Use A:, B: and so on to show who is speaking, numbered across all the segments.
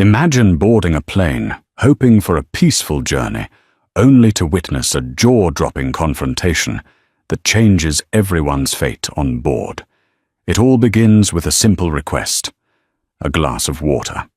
A: Imagine boarding a plane, hoping for a peaceful journey, only to witness a jaw-dropping confrontation that changes everyone's fate on board. It all begins with a simple request: a glass of water.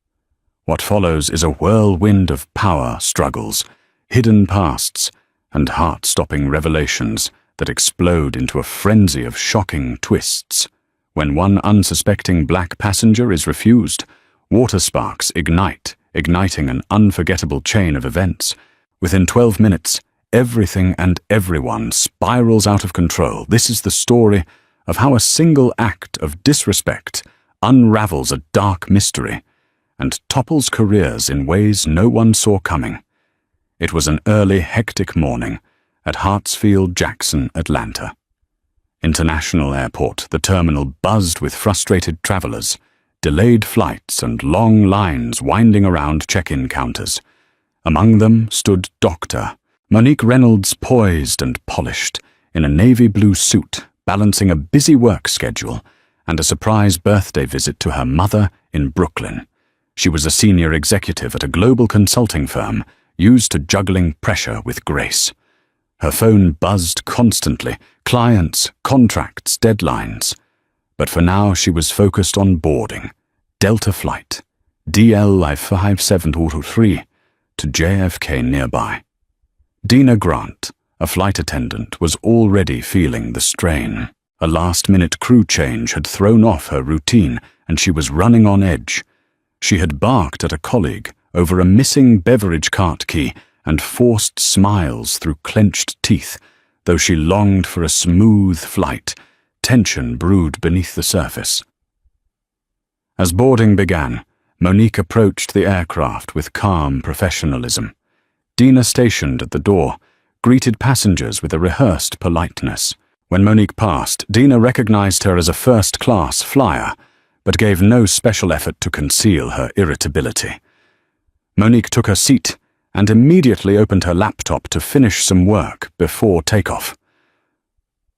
A: What follows is a whirlwind of power struggles, hidden pasts, and heart-stopping revelations that explode into a frenzy of shocking twists. When one unsuspecting black passenger is refused, water sparks ignite, igniting an unforgettable chain of events. Within 12 minutes, everything and everyone spirals out of control. This is the story of how a single act of disrespect unravels a dark mystery and topples careers in ways no one saw coming. It was an early, hectic morning at Hartsfield-Jackson, Atlanta. International Airport, the terminal buzzed with frustrated travelers, delayed flights and long lines winding around check-in counters. Among them stood Dr. Monique Reynolds, poised and polished, in a navy blue suit, balancing a busy work schedule and a surprise birthday visit to her mother in Brooklyn. She was a senior executive at a global consulting firm, used to juggling pressure with grace. Her phone buzzed constantly, clients, contracts, deadlines. But for now she was focused on boarding. Delta flight, DL 5723, to JFK nearby. Dina Grant, a flight attendant, was already feeling the strain. A last-minute crew change had thrown off her routine, and she was running on edge. She had barked at a colleague over a missing beverage cart key and forced smiles through clenched teeth. Though she longed for a smooth flight, tension brewed beneath the surface. As boarding began, Monique approached the aircraft with calm professionalism. Dina, stationed at the door, greeted passengers with a rehearsed politeness. When Monique passed, Dina recognized her as a first-class flyer, but gave no special effort to conceal her irritability. Monique took her seat and immediately opened her laptop to finish some work before takeoff.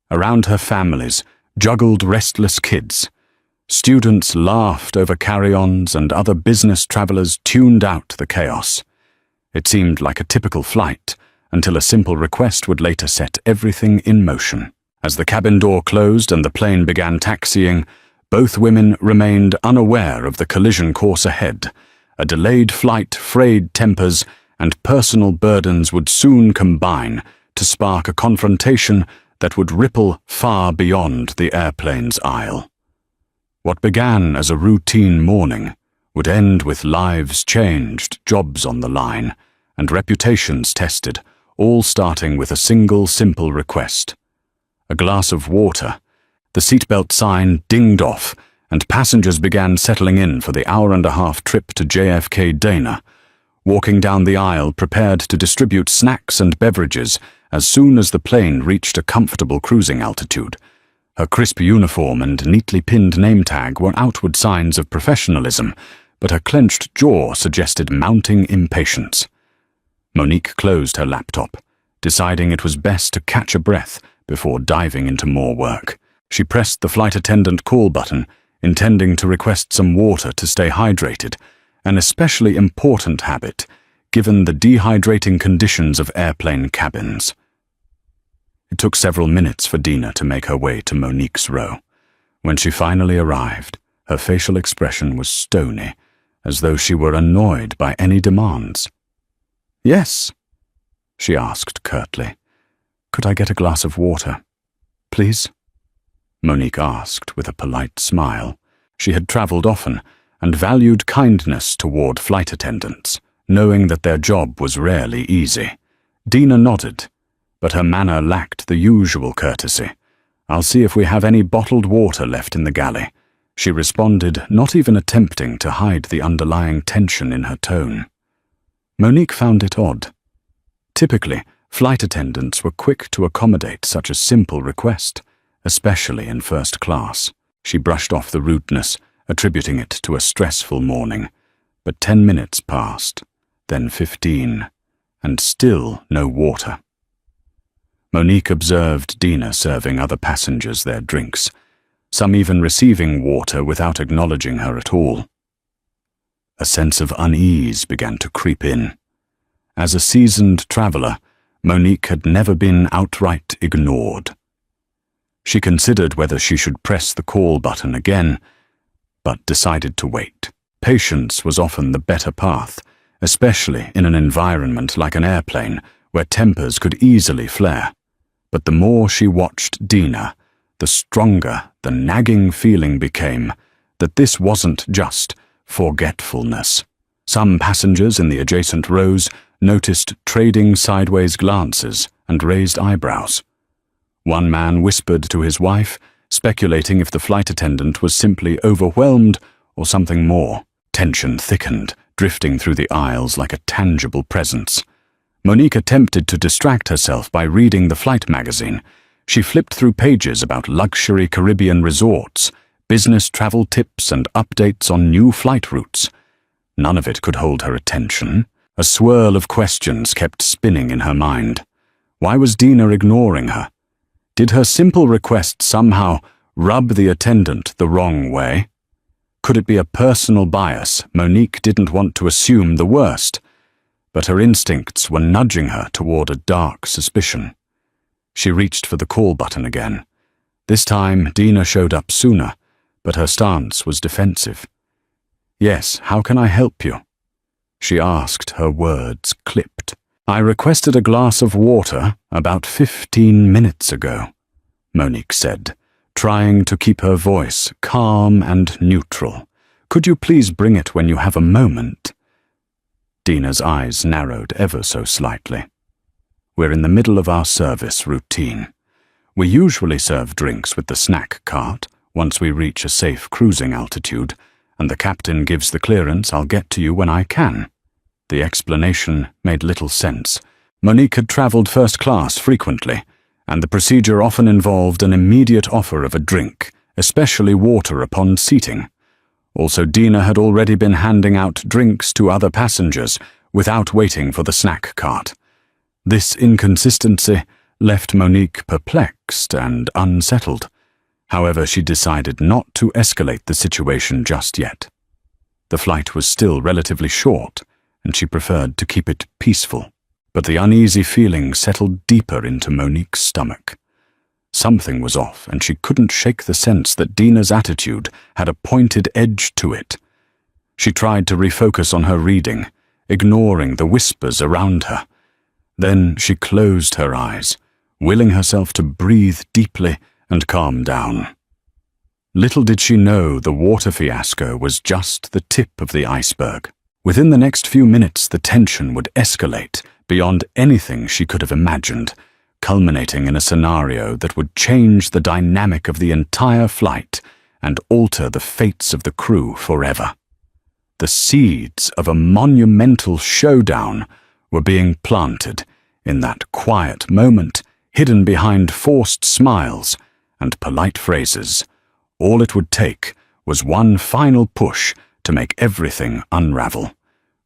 A: Around her families juggled restless kids. Students laughed over carry-ons and other business travelers tuned out the chaos. It seemed like a typical flight, until a simple request would later set everything in motion. As the cabin door closed and the plane began taxiing, both women remained unaware of the collision course ahead. A delayed flight, frayed tempers, and personal burdens would soon combine to spark a confrontation that would ripple far beyond the airplane's aisle. What began as a routine morning would end with lives changed, jobs on the line, and reputations tested, all starting with a single simple request: a glass of water. The seatbelt sign dinged off, and passengers began settling in for the hour-and-a-half trip to JFK. Dana, walking down the aisle, prepared to distribute snacks and beverages as soon as the plane reached a comfortable cruising altitude. Her crisp uniform and neatly pinned name tag were outward signs of professionalism, but her clenched jaw suggested mounting impatience. Monique closed her laptop, deciding it was best to catch a breath before diving into more work. She pressed the flight attendant call button, intending to request some water to stay hydrated, an especially important habit given the dehydrating conditions of airplane cabins. It took several minutes for Dina to make her way to Monique's row. When she finally arrived, her facial expression was stony, as though she were annoyed by any demands. "Yes," she asked curtly. "Could I get a glass of water, please?" Monique asked with a polite smile. She had traveled often and valued kindness toward flight attendants, knowing that their job was rarely easy. Dina nodded, but her manner lacked the usual courtesy. "I'll see if we have any bottled water left in the galley," she responded, not even attempting to hide the underlying tension in her tone. Monique found it odd. Typically, flight attendants were quick to accommodate such a simple request, especially in first class. She brushed off the rudeness, attributing it to a stressful morning. But 10 minutes passed, then 15, and still no water. Monique observed Dina serving other passengers their drinks, some even receiving water without acknowledging her at all. A sense of unease began to creep in. As a seasoned traveler, Monique had never been outright ignored. She considered whether she should press the call button again, but decided to wait. Patience was often the better path, especially in an environment like an airplane where tempers could easily flare. But the more she watched Dina, the stronger the nagging feeling became that this wasn't just forgetfulness. Some passengers in the adjacent rows noticed trading sideways glances and raised eyebrows. One man whispered to his wife, speculating if the flight attendant was simply overwhelmed or something more. Tension thickened, drifting through the aisles like a tangible presence. Monique attempted to distract herself by reading the flight magazine. She flipped through pages about luxury Caribbean resorts, business travel tips and updates on new flight routes. None of it could hold her attention. A swirl of questions kept spinning in her mind. Why was Dina ignoring her? Did her simple request somehow rub the attendant the wrong way? Could it be a personal bias? Monique didn't want to assume the worst, but her instincts were nudging her toward a dark suspicion. She reached for the call button again. This time, Dina showed up sooner, but her stance was defensive. "Yes, how can I help you?" she asked, her words clipped. "I requested a glass of water about 15 minutes ago," Monique said, trying to keep her voice calm and neutral. "Could you please bring it when you have a moment?" Dina's eyes narrowed ever so slightly. "We're in the middle of our service routine. We usually serve drinks with the snack cart once we reach a safe cruising altitude, and the captain gives the clearance. I'll get to you when I can." The explanation made little sense. Monique had traveled first class frequently, and the procedure often involved an immediate offer of a drink, especially water upon seating. Also, Dina had already been handing out drinks to other passengers without waiting for the snack cart. This inconsistency left Monique perplexed and unsettled. However, she decided not to escalate the situation just yet. The flight was still relatively short, and she preferred to keep it peaceful. But the uneasy feeling settled deeper into Monique's stomach. Something was off, and she couldn't shake the sense that Dina's attitude had a pointed edge to it. She tried to refocus on her reading, ignoring the whispers around her. Then she closed her eyes, willing herself to breathe deeply and calm down. Little did she know the water fiasco was just the tip of the iceberg. Within the next few minutes, the tension would escalate beyond anything she could have imagined, culminating in a scenario that would change the dynamic of the entire flight and alter the fates of the crew forever. The seeds of a monumental showdown were being planted in that quiet moment, hidden behind forced smiles and polite phrases. All it would take was one final push to make everything unravel.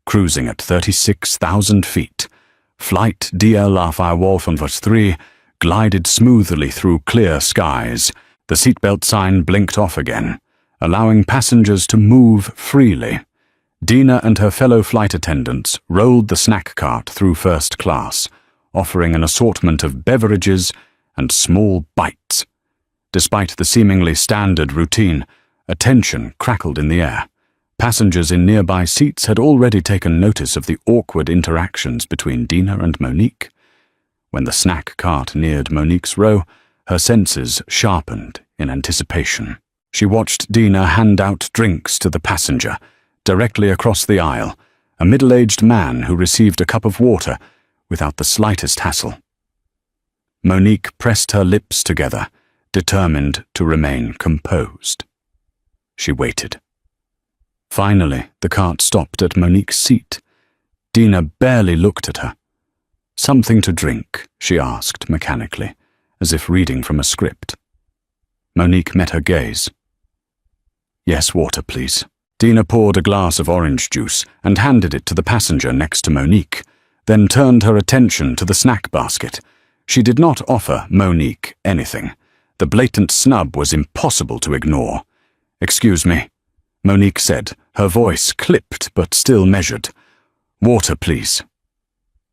A: Cruising at 36,000 feet, Flight DL-3 glided smoothly through clear skies. The seatbelt sign blinked off again, allowing passengers to move freely. Dina and her fellow flight attendants rolled the snack cart through first class, offering an assortment of beverages and small bites. Despite the seemingly standard routine, a tension crackled in the air. Passengers in nearby seats had already taken notice of the awkward interactions between Dina and Monique. When the snack cart neared Monique's row, her senses sharpened in anticipation. She watched Dina hand out drinks to the passenger. Directly across the aisle, a middle-aged man who received a cup of water without the slightest hassle. Monique pressed her lips together, determined to remain composed. She waited. Finally, the cart stopped at Monique's seat. Dina barely looked at her. "Something to drink?" she asked mechanically, as if reading from a script. Monique met her gaze. "Yes, water, please." Dina poured a glass of orange juice and handed it to the passenger next to Monique, then turned her attention to the snack basket. She did not offer Monique anything. The blatant snub was impossible to ignore. "Excuse me." Monique said, her voice clipped but still measured. "Water, please."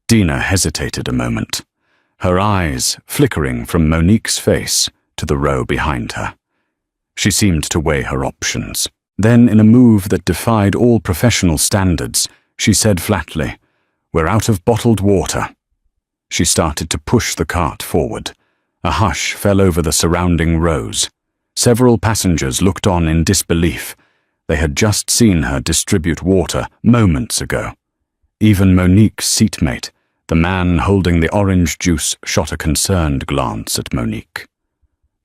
A: Dina hesitated a moment, her eyes flickering from Monique's face to the row behind her. She seemed to weigh her options. Then, in a move that defied all professional standards, she said flatly, "We're out of bottled water." She started to push the cart forward. A hush fell over the surrounding rows. Several passengers looked on in disbelief. They had just seen her distribute water moments ago. Even Monique's seatmate, the man holding the orange juice, shot a concerned glance at Monique.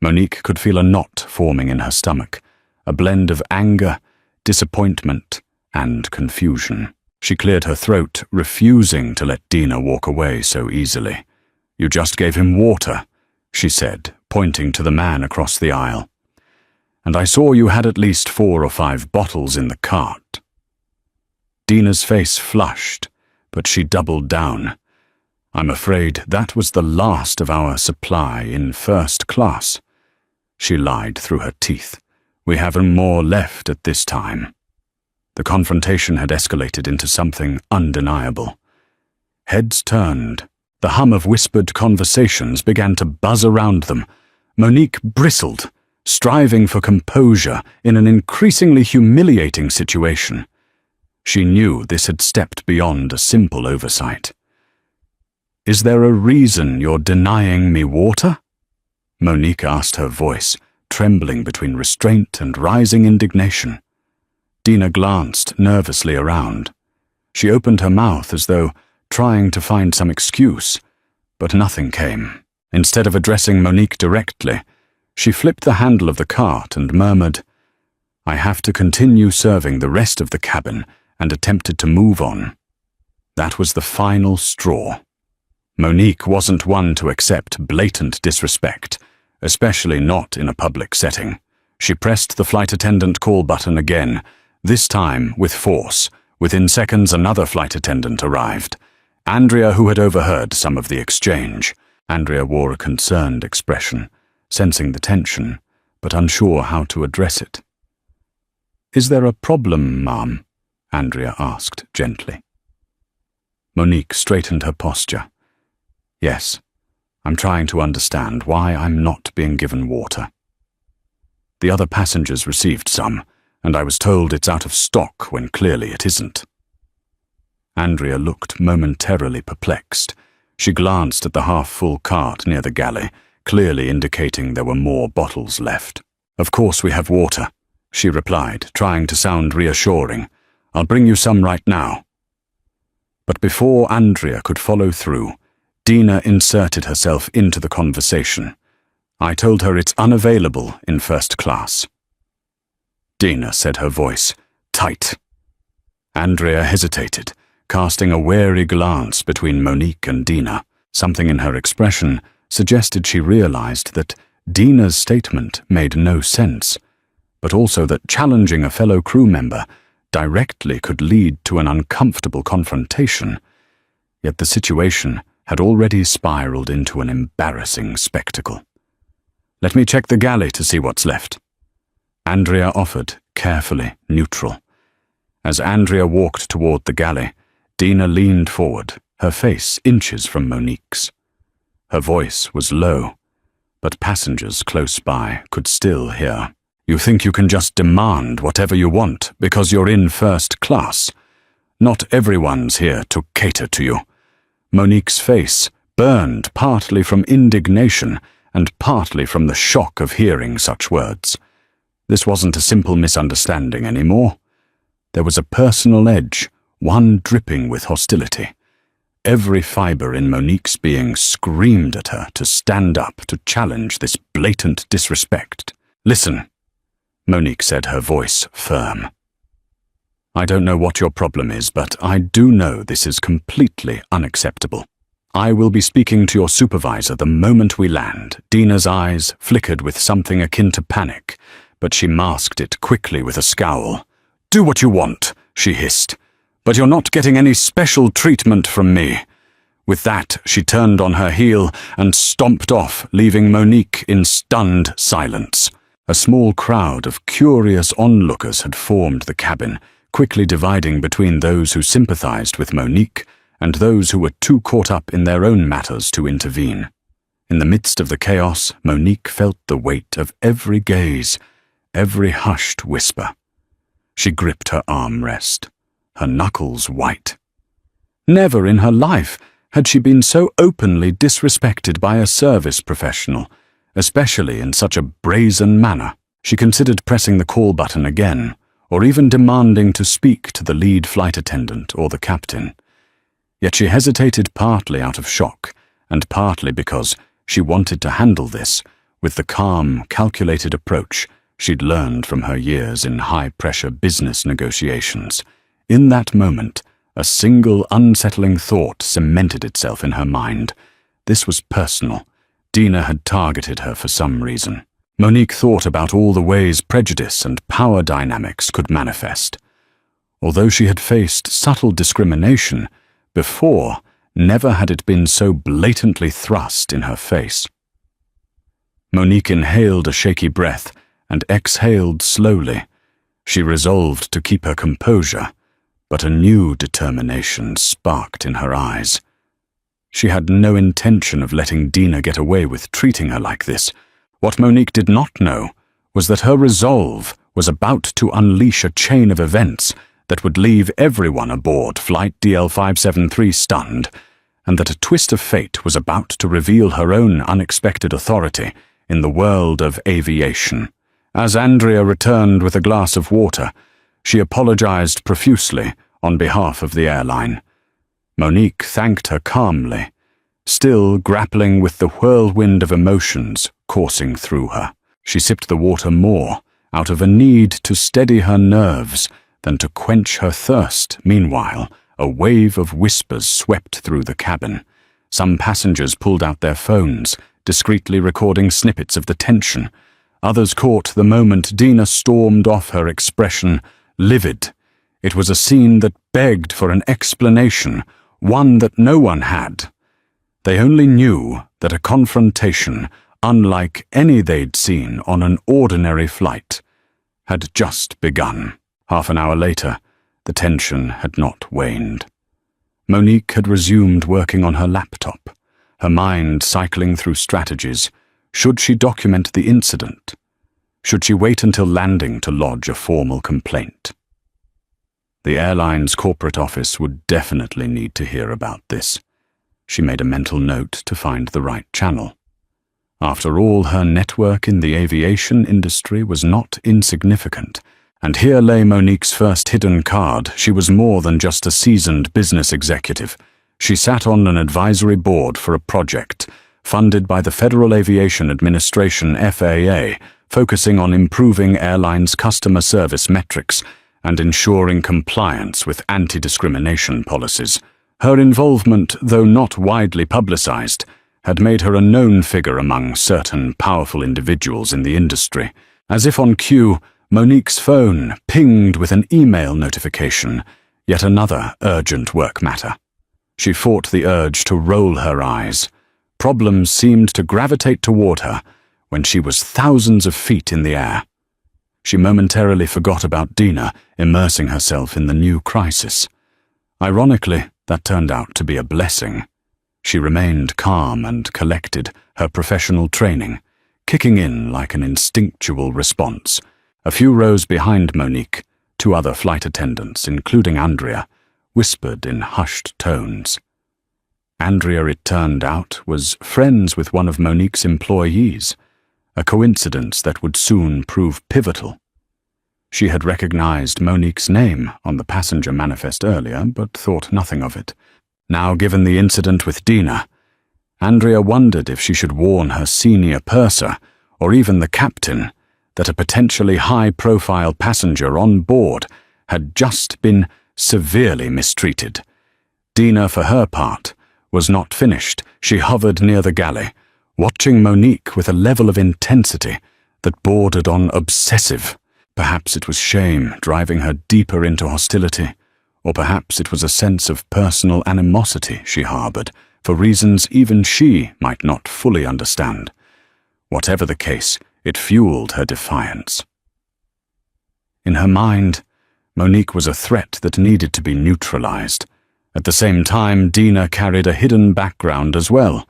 A: Monique could feel a knot forming in her stomach, a blend of anger, disappointment, and confusion. She cleared her throat, refusing to let Dina walk away so easily. "You just gave him water," she said, pointing to the man across the aisle. "And I saw you had at least 4 or 5 bottles in the cart." Dina's face flushed, but she doubled down. "I'm afraid that was the last of our supply in first class." She lied through her teeth. "We haven't more left at this time." The confrontation had escalated into something undeniable. Heads turned. The hum of whispered conversations began to buzz around them. Monique bristled, striving for composure in an increasingly humiliating situation. She knew this had stepped beyond a simple oversight. "Is there a reason you're denying me water?" Monique asked, her voice trembling between restraint and rising indignation. Dina glanced nervously around. She opened her mouth as though trying to find some excuse, but nothing came. Instead of addressing Monique directly, she flipped the handle of the cart and murmured, "I have to continue serving the rest of the cabin," and attempted to move on. That was the final straw. Monique wasn't one to accept blatant disrespect, especially not in a public setting. She pressed the flight attendant call button again, this time with force. Within seconds, another flight attendant arrived. Andrea, who had overheard some of the exchange. Andrea wore a concerned expression, sensing the tension, but unsure how to address it. "Is there a problem, ma'am?" Andrea asked gently. Monique straightened her posture. "Yes, I'm trying to understand why I'm not being given water. The other passengers received some, and I was told it's out of stock when clearly it isn't." Andrea looked momentarily perplexed. She glanced at the half-full cart near the galley, clearly indicating there were more bottles left. "Of course we have water," she replied, trying to sound reassuring. "I'll bring you some right now." But before Andrea could follow through, Dina inserted herself into the conversation. "I told her it's unavailable in first class." Dina said, her voice tight. Andrea hesitated, casting a wary glance between Monique and Dina. Something in her expression suggested she realized that Dina's statement made no sense, but also that challenging a fellow crew member directly could lead to an uncomfortable confrontation. Yet the situation had already spiraled into an embarrassing spectacle. "Let me check the galley to see what's left," Andrea offered, carefully neutral. As Andrea walked toward the galley, Dina leaned forward, her face inches from Monique's. Her voice was low, but passengers close by could still hear. "You think you can just demand whatever you want because you're in first class? Not everyone's here to cater to you." Monique's face burned partly from indignation and partly from the shock of hearing such words. This wasn't a simple misunderstanding anymore. There was a personal edge, one dripping with hostility. Every fiber in Monique's being screamed at her to stand up to challenge this blatant disrespect. "Listen," Monique said, her voice firm. "I don't know what your problem is, but I do know this is completely unacceptable. I will be speaking to your supervisor the moment we land." Dina's eyes flickered with something akin to panic, but she masked it quickly with a scowl. "Do what you want," she hissed, "but you're not getting any special treatment from me." With that, she turned on her heel and stomped off, leaving Monique in stunned silence. A small crowd of curious onlookers had formed the cabin, quickly dividing between those who sympathized with Monique and those who were too caught up in their own matters to intervene. In the midst of the chaos, Monique felt the weight of every gaze, every hushed whisper. She gripped her armrest, her knuckles white. Never in her life had she been so openly disrespected by a service professional, especially in such a brazen manner. She considered pressing the call button again, or even demanding to speak to the lead flight attendant or the captain. Yet she hesitated, partly out of shock, and partly because she wanted to handle this with the calm, calculated approach she'd learned from her years in high-pressure business negotiations. In that moment, a single unsettling thought cemented itself in her mind. This was personal. Dina had targeted her for some reason. Monique thought about all the ways prejudice and power dynamics could manifest. Although she had faced subtle discrimination before, never had it been so blatantly thrust in her face. Monique inhaled a shaky breath and exhaled slowly. She resolved to keep her composure, but a new determination sparked in her eyes. She had no intention of letting Dina get away with treating her like this. What Monique did not know was that her resolve was about to unleash a chain of events that would leave everyone aboard Flight DL573 stunned, and that a twist of fate was about to reveal her own unexpected authority in the world of aviation. As Andrea returned with a glass of water, she apologized profusely on behalf of the airline. Monique thanked her calmly, still grappling with the whirlwind of emotions coursing through her. She sipped the water more, out of a need to steady her nerves than to quench her thirst. Meanwhile, a wave of whispers swept through the cabin. Some passengers pulled out their phones, discreetly recording snippets of the tension. Others caught the moment Dina stormed off, her expression livid. It was a scene that begged for an explanation, one that no one had. They only knew that a confrontation, unlike any they'd seen on an ordinary flight, had just begun. Half an hour later, the tension had not waned. Monique had resumed working on her laptop, her mind cycling through strategies. Should she document the incident? Should she wait until landing to lodge a formal complaint? The airline's corporate office would definitely need to hear about this. She made a mental note to find the right channel. After all, her network in the aviation industry was not insignificant, and here lay Monique's first hidden card. She was more than just a seasoned business executive. She sat on an advisory board for a project funded by the Federal Aviation Administration (FAA), focusing on improving airlines' customer service metrics and ensuring compliance with anti-discrimination policies. Her involvement, though not widely publicized, had made her a known figure among certain powerful individuals in the industry. As if on cue, Monique's phone pinged with an email notification, yet another urgent work matter. She fought the urge to roll her eyes. Problems seemed to gravitate toward her when she was thousands of feet in the air. She momentarily forgot about Dina, immersing herself in the new crisis. Ironically, that turned out to be a blessing. She remained calm and collected, her professional training kicking in like an instinctual response. A few rows behind Monique, two other flight attendants, including Andrea, whispered in hushed tones. Andrea, it turned out, was friends with one of Monique's employees, a coincidence that would soon prove pivotal. She had recognized Monique's name on the passenger manifest earlier, but thought nothing of it. Now, given the incident with Dina, Andrea wondered if she should warn her senior purser, or even the captain, that a potentially high-profile passenger on board had just been severely mistreated. Dina, for her part, was not finished. She hovered near the galley, watching Monique with a level of intensity that bordered on obsessive. Perhaps it was shame driving her deeper into hostility, or perhaps it was a sense of personal animosity she harbored, for reasons even she might not fully understand. Whatever the case, It fueled her defiance. In her mind, Monique was a threat that needed to be neutralized. At the same time, Dina carried a hidden background as well.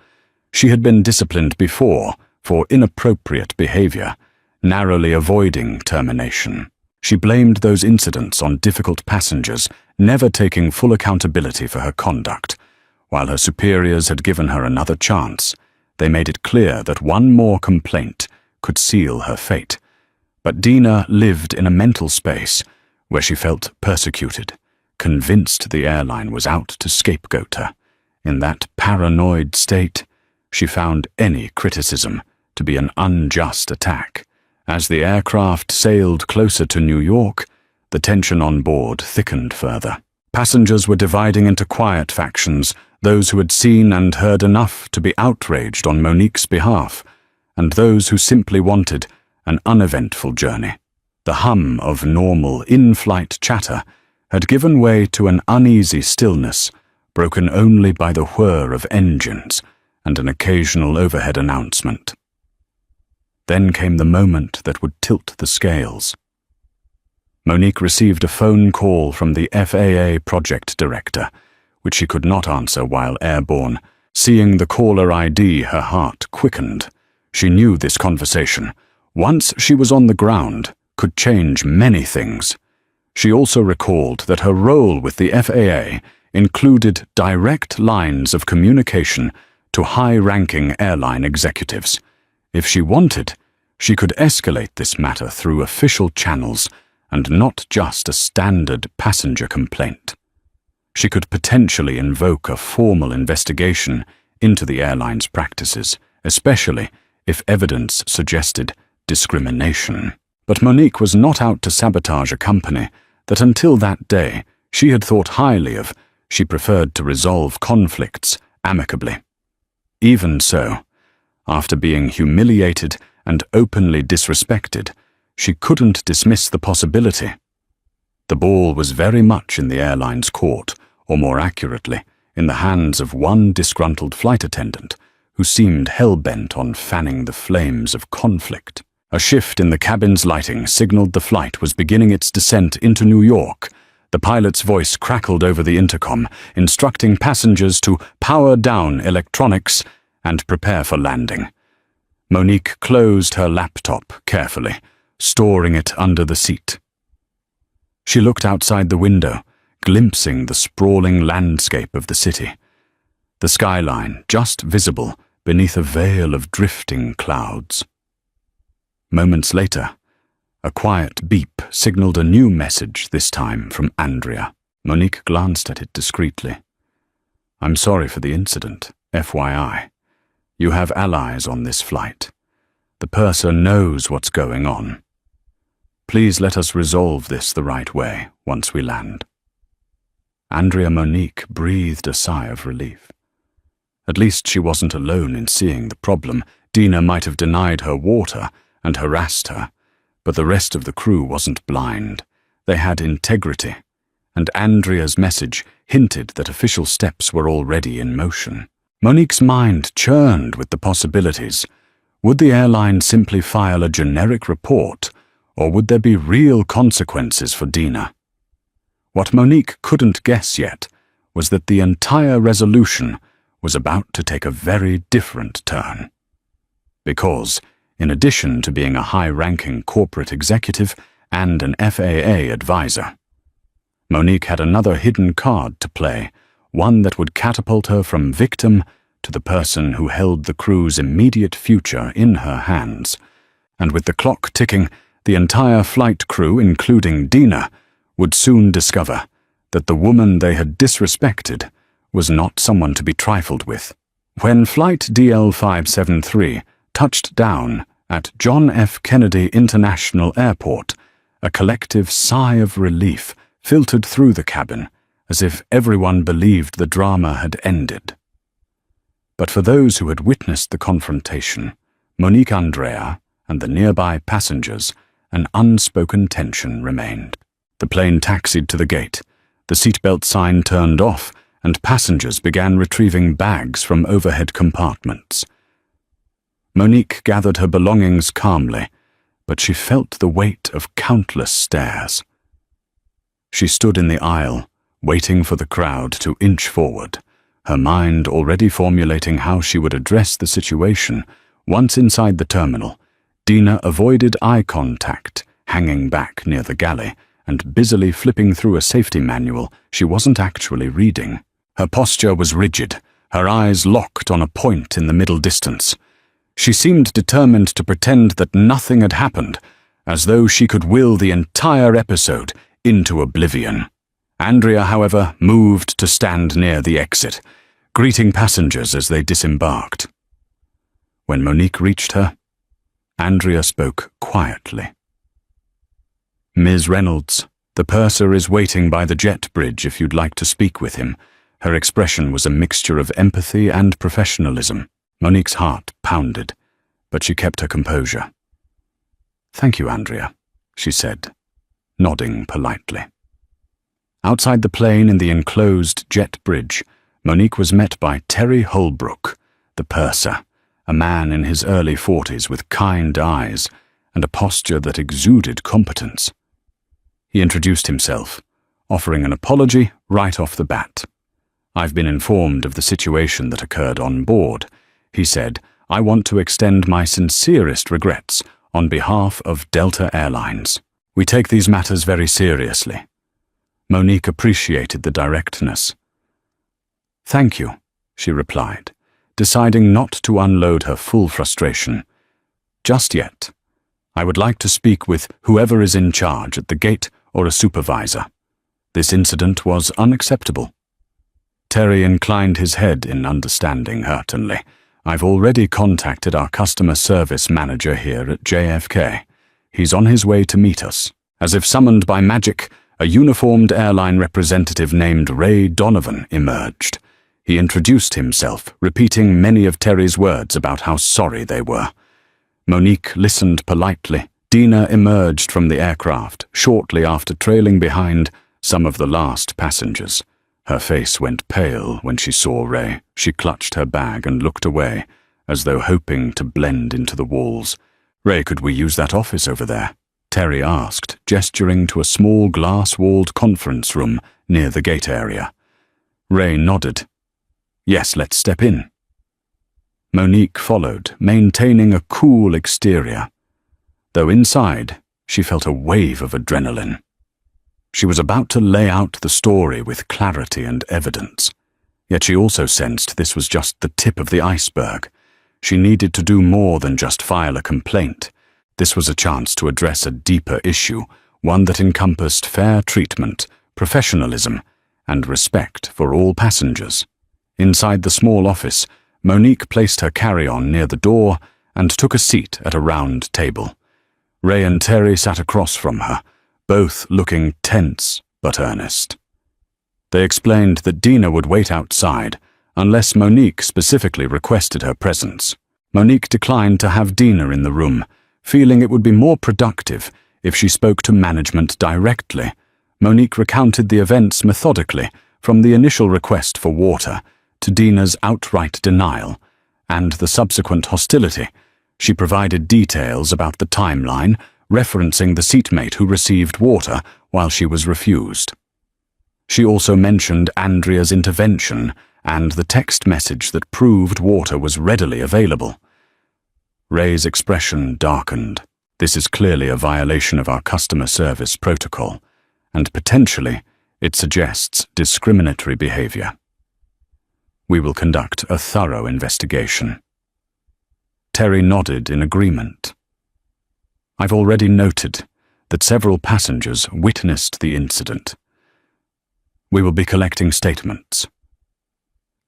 A: She had been disciplined before for inappropriate behavior, narrowly avoiding termination. She blamed those incidents on difficult passengers, never taking full accountability for her conduct. While her superiors had given her another chance, they made it clear that one more complaint could seal her fate. But Dina lived in a mental space where she felt persecuted, convinced the airline was out to scapegoat her. In that paranoid state, she found any criticism to be an unjust attack. As the aircraft sailed closer to New York, the tension on board thickened further. Passengers were dividing into quiet factions, those who had seen and heard enough to be outraged on Monique's behalf, and those who simply wanted an uneventful journey. The hum of normal in-flight chatter had given way to an uneasy stillness, broken only by the whir of engines and an occasional overhead announcement. Then came the moment that would tilt the scales. Monique received a phone call from the FAA project director, which she could not answer while airborne. Seeing the caller ID, her heart quickened. She knew this conversation, once she was on the ground, could change many things. She also recalled that her role with the FAA included direct lines of communication to high-ranking airline executives. If she wanted, she could escalate this matter through official channels and not just a standard passenger complaint. She could potentially invoke a formal investigation into the airline's practices, especially if evidence suggested discrimination. But Monique was not out to sabotage a company that until that day she had thought highly of. She preferred to resolve conflicts amicably. Even so, after being humiliated and openly disrespected, she couldn't dismiss the possibility. The ball was very much in the airline's court, or more accurately, in the hands of one disgruntled flight attendant who seemed hell-bent on fanning the flames of conflict. A shift in the cabin's lighting signaled the flight was beginning its descent into New York. The pilot's voice crackled over the intercom, instructing passengers to power down electronics and prepare for landing. Monique closed her laptop carefully, storing it under the seat. She looked outside the window, glimpsing the sprawling landscape of the city, the skyline just visible beneath a veil of drifting clouds. Moments later, a quiet beep signaled a new message, this time from Andrea. Monique glanced at it discreetly. "I'm sorry for the incident, FYI. You have allies on this flight. The purser knows what's going on. Please let us resolve this the right way once we land." Andrea Monique breathed a sigh of relief. At least she wasn't alone in seeing the problem. Dina might have denied her water and harassed her, but the rest of the crew wasn't blind. They had integrity, and Andrea's message hinted that official steps were already in motion. Monique's mind churned with the possibilities. Would the airline simply file a generic report, or would there be real consequences for Dina? What Monique couldn't guess yet was that the entire resolution was about to take a very different turn. Because, in addition to being a high-ranking corporate executive and an FAA advisor, Monique had another hidden card to play, one that would catapult her from victim to the person who held the crew's immediate future in her hands. And with the clock ticking, the entire flight crew, including Dina, would soon discover that the woman they had disrespected was not someone to be trifled with. When Flight DL573 touched down at John F. Kennedy International Airport, a collective sigh of relief filtered through the cabin, as if everyone believed the drama had ended. But for those who had witnessed the confrontation, Monique Andrea and the nearby passengers, an unspoken tension remained. The plane taxied to the gate, the seatbelt sign turned off, and passengers began retrieving bags from overhead compartments. Monique gathered her belongings calmly, but she felt the weight of countless stares. She stood in the aisle, waiting for the crowd to inch forward, her mind already formulating how she would address the situation. Once inside the terminal, Dina avoided eye contact, hanging back near the galley, and busily flipping through a safety manual she wasn't actually reading. Her posture was rigid, her eyes locked on a point in the middle distance. She seemed determined to pretend that nothing had happened, as though she could will the entire episode into oblivion. Andrea, however, moved to stand near the exit, greeting passengers as they disembarked. When Monique reached her, Andrea spoke quietly. "Ms. Reynolds, the purser is waiting by the jet bridge if you'd like to speak with him." Her expression was a mixture of empathy and professionalism. Monique's heart pounded, but she kept her composure. "Thank you, Andrea," she said, nodding politely. Outside the plane in the enclosed jet bridge, Monique was met by Terry Holbrook, the purser, a man in his early 40s with kind eyes and a posture that exuded competence. He introduced himself, offering an apology right off the bat. "I've been informed of the situation that occurred on board," he said. "I want to extend my sincerest regrets on behalf of Delta Airlines. We take these matters very seriously." Monique appreciated the directness. "Thank you," she replied, deciding not to unload her full frustration. "Just yet. I would like to speak with whoever is in charge at the gate or a supervisor. This incident was unacceptable." Terry inclined his head in understanding hurriedly. "I've already contacted our customer service manager here at JFK. He's on his way to meet us." As if summoned by magic, a uniformed airline representative named Ray Donovan emerged. He introduced himself, repeating many of Terry's words about how sorry they were. Monique listened politely. Dina emerged from the aircraft shortly after, trailing behind some of the last passengers. Her face went pale when she saw Ray. She clutched her bag and looked away, as though hoping to blend into the walls. "Ray, could we use that office over there?" Terry asked, gesturing to a small glass-walled conference room near the gate area. Ray nodded. "Yes, let's step in." Monique followed, maintaining a cool exterior, though inside she felt a wave of adrenaline. She was about to lay out the story with clarity and evidence, yet she also sensed this was just the tip of the iceberg. She needed to do more than just file a complaint. This was a chance to address a deeper issue, one that encompassed fair treatment, professionalism, and respect for all passengers. Inside the small office, Monique placed her carry-on near the door and took a seat at a round table. Ray and Terry sat across from her, both looking tense but earnest. They explained that Dina would wait outside unless Monique specifically requested her presence. Monique declined to have Dina in the room, feeling it would be more productive if she spoke to management directly. Monique recounted the events methodically, from the initial request for water to Dina's outright denial and the subsequent hostility. She provided details about the timeline, referencing the seatmate who received water while she was refused. She also mentioned Andrea's intervention and the text message that proved water was readily available. Ray's expression darkened. "This is clearly a violation of our customer service protocol, and potentially it suggests discriminatory behavior. We will conduct a thorough investigation." Terry nodded in agreement. "I've already noted that several passengers witnessed the incident. We will be collecting statements."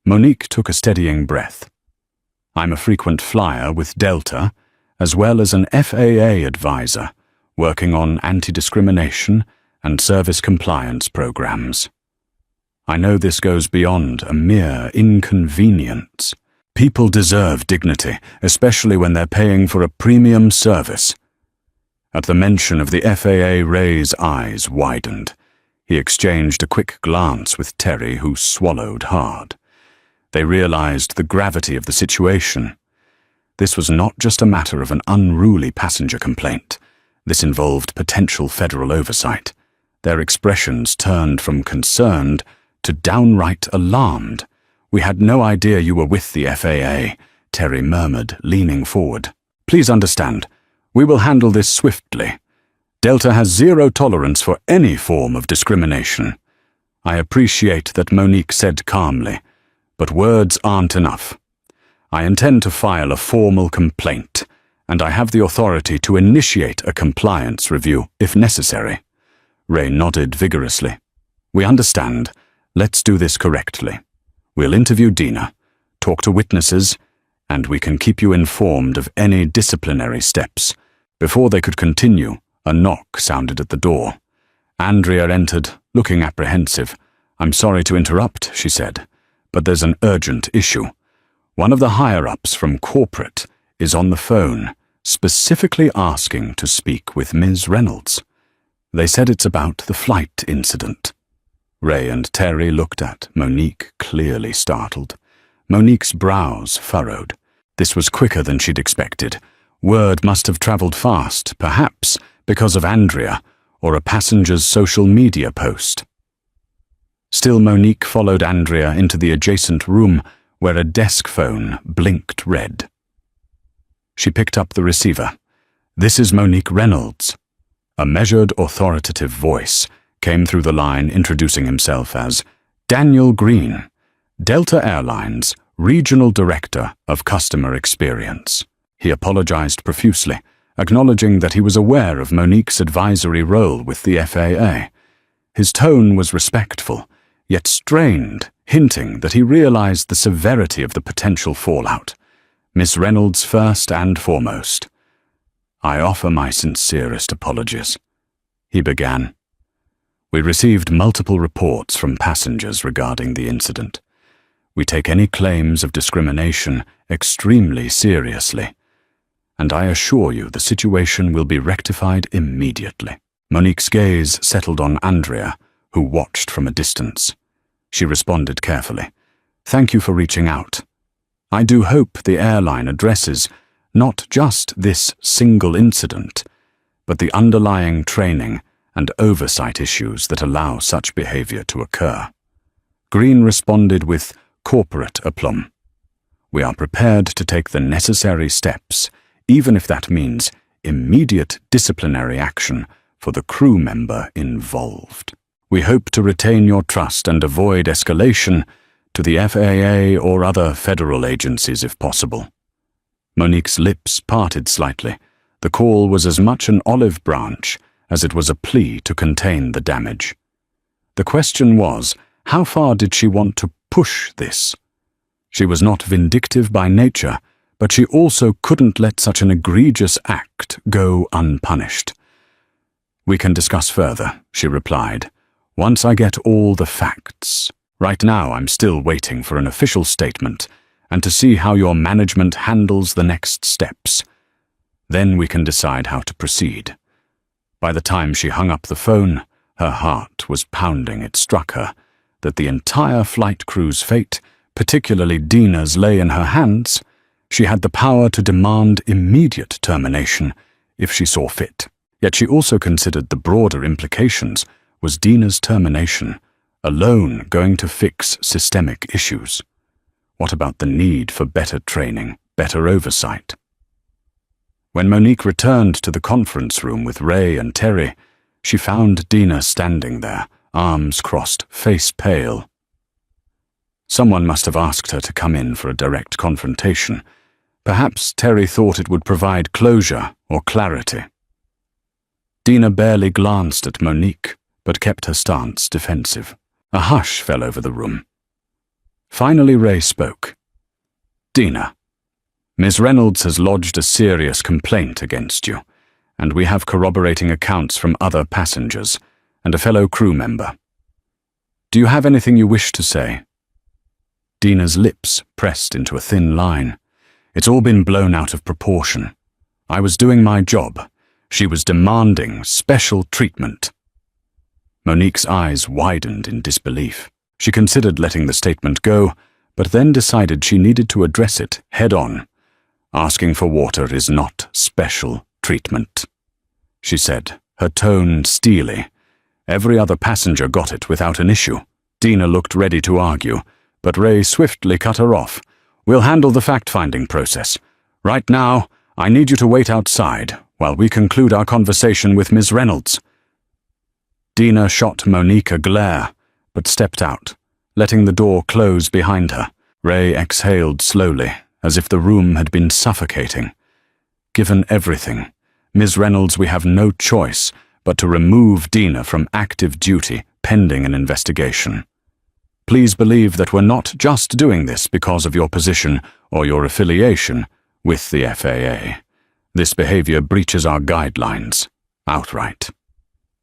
A: Monique took a steadying breath. "I'm a frequent flyer with Delta, as well as an FAA advisor, working on anti-discrimination and service compliance programs. I know this goes beyond a mere inconvenience. People deserve dignity, especially when they're paying for a premium service." At the mention of the FAA, Ray's eyes widened. He exchanged a quick glance with Terry, who swallowed hard. They realized the gravity of the situation. This was not just a matter of an unruly passenger complaint. This involved potential federal oversight. Their expressions turned from concerned to downright alarmed. "We had no idea you were with the FAA," Terry murmured, leaning forward. "Please understand, we will handle this swiftly. Delta has zero tolerance for any form of discrimination." I appreciate that Monique said calmly, but words aren't enough. I intend to file a formal complaint, and I have the authority to initiate a compliance review if necessary. Ray nodded vigorously. "We understand. Let's do this correctly. We'll interview Dina, talk to witnesses, and we can keep you informed of any disciplinary steps." Before they could continue, a knock sounded at the door. Andrea entered, looking apprehensive. "I'm sorry to interrupt," she said, "but there's an urgent issue. One of the higher-ups from corporate is on the phone, specifically asking to speak with Ms. Reynolds. They said it's about the flight incident." Ray and Terry looked at Monique, clearly startled. Monique's brows furrowed. This was quicker than she'd expected. Word must have traveled fast, perhaps because of Andrea or a passenger's social media post. Still, Monique followed Andrea into the adjacent room where a desk phone blinked red. She picked up the receiver. "This is Monique Reynolds." A measured, authoritative voice came through the line, introducing himself as Daniel Green, Delta Airlines Regional Director of Customer Experience. He apologized profusely, acknowledging that he was aware of Monique's advisory role with the FAA. His tone was respectful, yet strained, hinting that he realized the severity of the potential fallout. "Miss Reynolds first and foremost. I offer my sincerest apologies," he began. "We received multiple reports from passengers regarding the incident. We take any claims of discrimination extremely seriously, and I assure you the situation will be rectified immediately." Monique's gaze settled on Andrea, who watched from a distance. She responded carefully. "Thank you for reaching out. I do hope the airline addresses not just this single incident, but the underlying training and oversight issues that allow such behavior to occur." Green responded with corporate aplomb. "We are prepared to take the necessary steps, even if that means immediate disciplinary action for the crew member involved. We hope to retain your trust and avoid escalation to the FAA or other federal agencies if possible." Monique's lips parted slightly. The call was as much an olive branch as it was a plea to contain the damage. The question was, how far did she want to push this? She was not vindictive by nature, but she also couldn't let such an egregious act go unpunished. "We can discuss further," she replied, "once I get all the facts. Right now I'm still waiting for an official statement and to see how your management handles the next steps. Then we can decide how to proceed." By the time she hung up the phone, her heart was pounding. It struck her that the entire flight crew's fate, particularly Dina's, lay in her hands. She had the power to demand immediate termination if she saw fit. Yet she also considered the broader implications. Was Dina's termination alone going to fix systemic issues? What about the need for better training, better oversight? When Monique returned to the conference room with Ray and Terry, she found Dina standing there, arms crossed, face pale. Someone must have asked her to come in for a direct confrontation. Perhaps Terry thought it would provide closure or clarity. Dina barely glanced at Monique, but kept her stance defensive. A hush fell over the room. Finally, Ray spoke. "Dina, Ms. Reynolds has lodged a serious complaint against you, and we have corroborating accounts from other passengers and a fellow crew member. Do you have anything you wish to say?" Dina's lips pressed into a thin line. "It's all been blown out of proportion. I was doing my job. She was demanding special treatment." Monique's eyes widened in disbelief. She considered letting the statement go, but then decided she needed to address it head-on. Asking for water is not special treatment, she said, her tone steely. Every other passenger got it without an issue. Dina looked ready to argue, but Ray swiftly cut her off. We'll handle the fact-finding process. Right now, I need you to wait outside while we conclude our conversation with Ms. Reynolds. Dina shot Monique a glare, but stepped out, letting the door close behind her. Ray exhaled slowly, as if the room had been suffocating. Given everything, Ms. Reynolds, we have no choice but to remove Dina from active duty pending an investigation. Please believe that we're not just doing this because of your position or your affiliation with the FAA. This behavior breaches our guidelines, outright.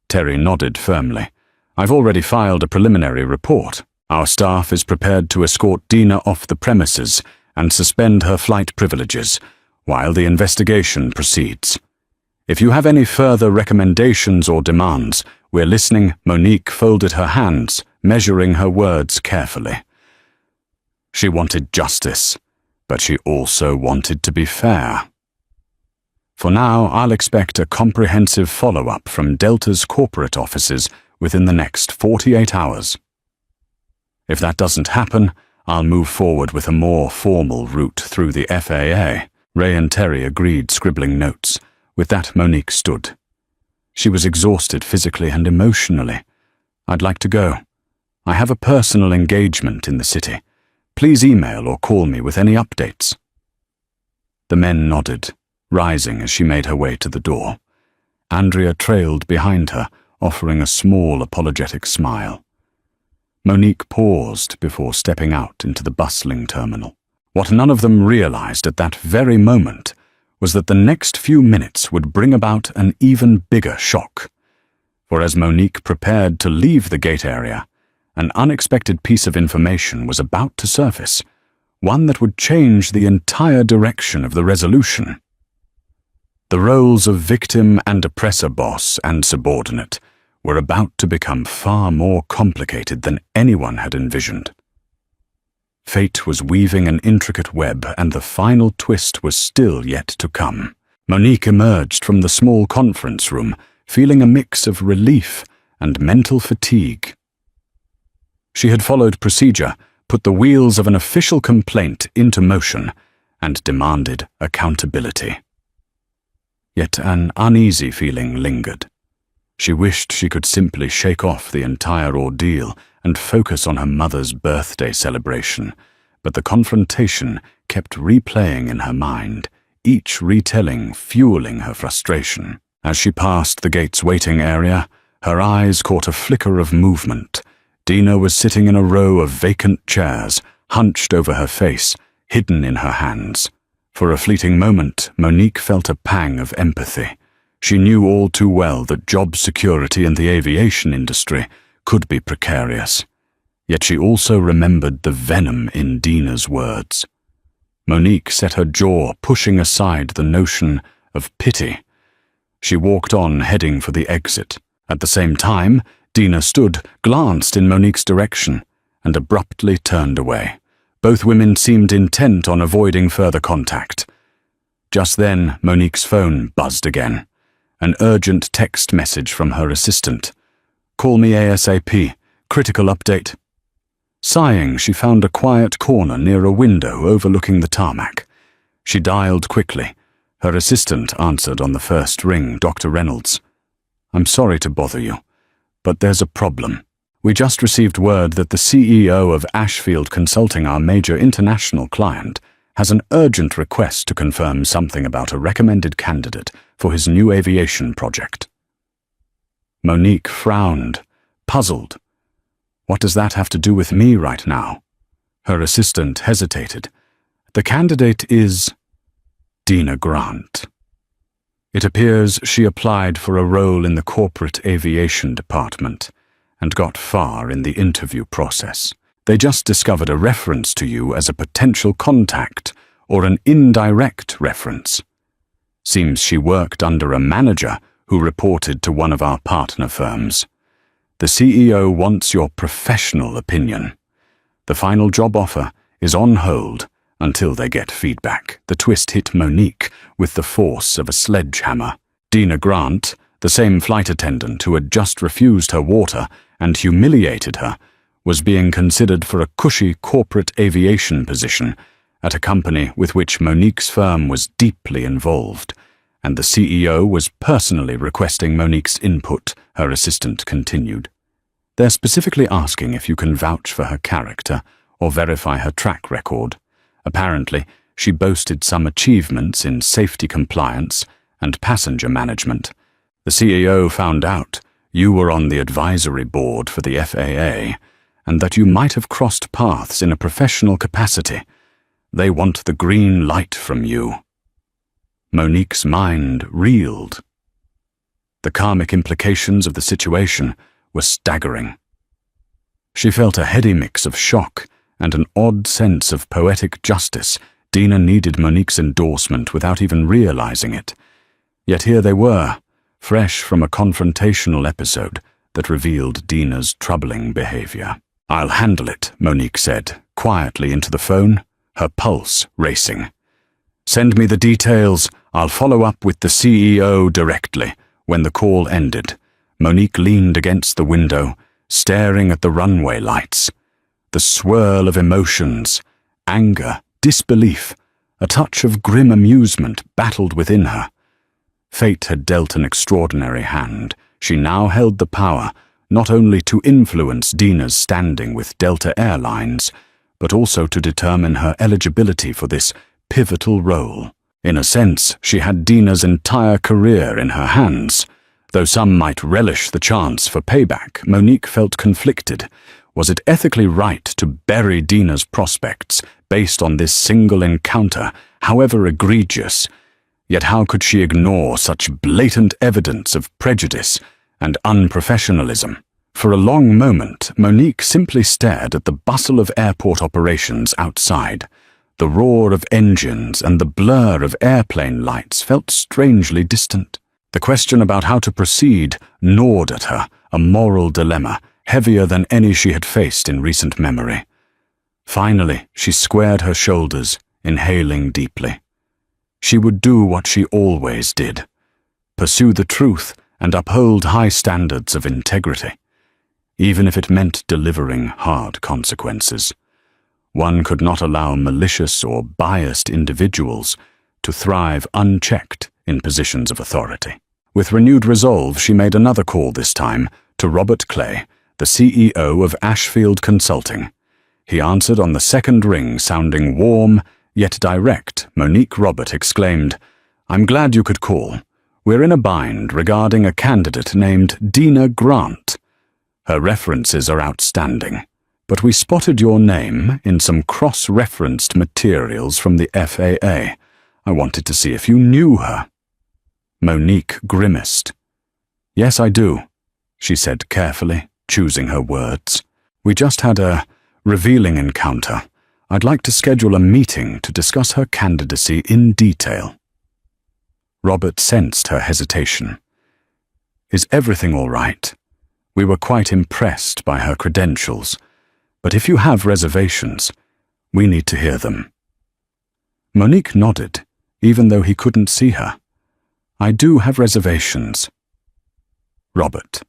A: Terry nodded firmly. I've already filed a preliminary report. Our staff is prepared to escort Dina off the premises and suspend her flight privileges while the investigation proceeds. If you have any further recommendations or demands, we're listening. Monique folded her hands, measuring her words carefully. She wanted justice, but she also wanted to be fair. For now, I'll expect a comprehensive follow-up from Delta's corporate offices within the next 48 hours. If that doesn't happen, I'll move forward with a more formal route through the FAA. Ray and Terry agreed, scribbling notes. With that, Monique stood. She was exhausted physically and emotionally. I'd like to go. I have a personal engagement in the city. Please email or call me with any updates. The men nodded, rising as she made her way to the door. Andrea trailed behind her, offering a small apologetic smile. Monique paused before stepping out into the bustling terminal. What none of them realized at that very moment was that the next few minutes would bring about an even bigger shock. For as Monique prepared to leave the gate area, an unexpected piece of information was about to surface, one that would change the entire direction of the resolution. The roles of victim and oppressor, boss and subordinate, were about to become far more complicated than anyone had envisioned. Fate was weaving an intricate web, and the final twist was still yet to come. Monique emerged from the small conference room, feeling a mix of relief and mental fatigue. She had followed procedure, put the wheels of an official complaint into motion, and demanded accountability. Yet an uneasy feeling lingered. She wished she could simply shake off the entire ordeal and focus on her mother's birthday celebration, but the confrontation kept replaying in her mind, each retelling fueling her frustration. As she passed the gate's waiting area, her eyes caught a flicker of movement. Dina was sitting in a row of vacant chairs, hunched over her face, hidden in her hands. For a fleeting moment, Monique felt a pang of empathy. She knew all too well that job security in the aviation industry could be precarious. Yet she also remembered the venom in Dina's words. Monique set her jaw, pushing aside the notion of pity. She walked on, heading for the exit. At the same time, Dina stood, glanced in Monique's direction, and abruptly turned away. Both women seemed intent on avoiding further contact. Just then, Monique's phone buzzed again. An urgent text message from her assistant. "Call me ASAP. Critical update." Sighing, she found a quiet corner near a window overlooking the tarmac. She dialed quickly. Her assistant answered on the first ring. "Dr. Reynolds. I'm sorry to bother you, but there's a problem. We just received word that the CEO of Ashfield Consulting, our major international client, has an urgent request to confirm something about a recommended candidate for his new aviation project." Monique frowned, puzzled. What does that have to do with me right now? Her assistant hesitated. "The candidate is Dina Grant. It appears she applied for a role in the corporate aviation department and got far in the interview process. They just discovered a reference to you as a potential contact or an indirect reference. Seems she worked under a manager who reported to one of our partner firms. The CEO wants your professional opinion. The final job offer is on hold, Until they get feedback. The twist hit Monique with the force of a sledgehammer. Dina Grant, the same flight attendant who had just refused her water and humiliated her, was being considered for a cushy corporate aviation position at a company with which Monique's firm was deeply involved, and the CEO was personally requesting Monique's input, her assistant continued. They're specifically asking if you can vouch for her character or verify her track record. Apparently, she boasted some achievements in safety compliance and passenger management. The CEO found out you were on the advisory board for the FAA and that you might have crossed paths in a professional capacity. They want the green light from you. Monique's mind reeled. The karmic implications of the situation were staggering. She felt a heady mix of shock and an odd sense of poetic justice. Dina needed Monique's endorsement without even realizing it. Yet here they were, fresh from a confrontational episode that revealed Dina's troubling behavior. "I'll handle it," Monique said, quietly into the phone, her pulse racing. "Send me the details. I'll follow up with the CEO directly." When the call ended, Monique leaned against the window, staring at the runway lights. The swirl of emotions, anger, disbelief, a touch of grim amusement battled within her. Fate had dealt an extraordinary hand. She now held the power not only to influence Dina's standing with Delta Airlines, but also to determine her eligibility for this pivotal role. In a sense, she had Dina's entire career in her hands. Though some might relish the chance for payback, Monique felt conflicted. Was it ethically right to bury Dina's prospects based on this single encounter, however egregious? Yet how could she ignore such blatant evidence of prejudice and unprofessionalism? For a long moment, Monique simply stared at the bustle of airport operations outside. The roar of engines and the blur of airplane lights felt strangely distant. The question about how to proceed gnawed at her, a moral dilemma, heavier than any she had faced in recent memory. Finally, she squared her shoulders, inhaling deeply. She would do what she always did, pursue the truth and uphold high standards of integrity, even if it meant delivering hard consequences. One could not allow malicious or biased individuals to thrive unchecked in positions of authority. With renewed resolve, she made another call this time to Robert Clay, the CEO of Ashfield Consulting. He answered on the second ring, sounding warm yet direct. Monique Robert exclaimed, "I'm glad you could call. We're in a bind regarding a candidate named Dina Grant. Her references are outstanding, but we spotted your name in some cross-referenced materials from the FAA. I wanted to see if you knew her." Monique grimaced. "Yes, I do," she said carefully, choosing her words. "We just had a revealing encounter. I'd like to schedule a meeting to discuss her candidacy in detail." Robert sensed her hesitation. "Is everything all right? We were quite impressed by her credentials, but if you have reservations, we need to hear them." Monique nodded, even though he couldn't see her. "I do have reservations." Robert.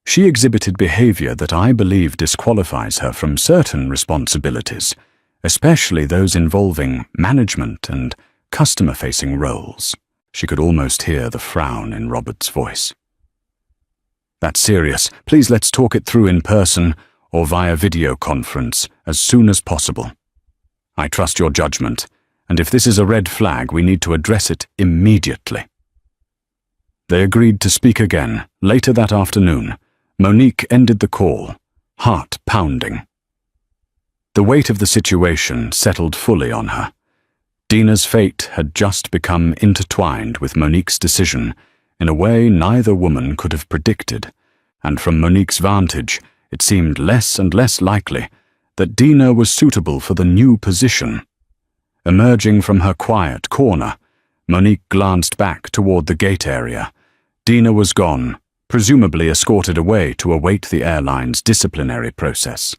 A: "She exhibited behavior that I believe disqualifies her from certain responsibilities, especially those involving management and customer-facing roles." She could almost hear the frown in Robert's voice. "That's serious. Please let's talk it through in person or via video conference as soon as possible. I trust your judgment, and if this is a red flag, we need to address it immediately." They agreed to speak again later that afternoon. Monique ended the call, heart pounding. The weight of the situation settled fully on her. Dina's fate had just become intertwined with Monique's decision in a way neither woman could have predicted, and from Monique's vantage, it seemed less and less likely that Dina was suitable for the new position. Emerging from her quiet corner, Monique glanced back toward the gate area. Dina was gone, presumably escorted away to await the airline's disciplinary process.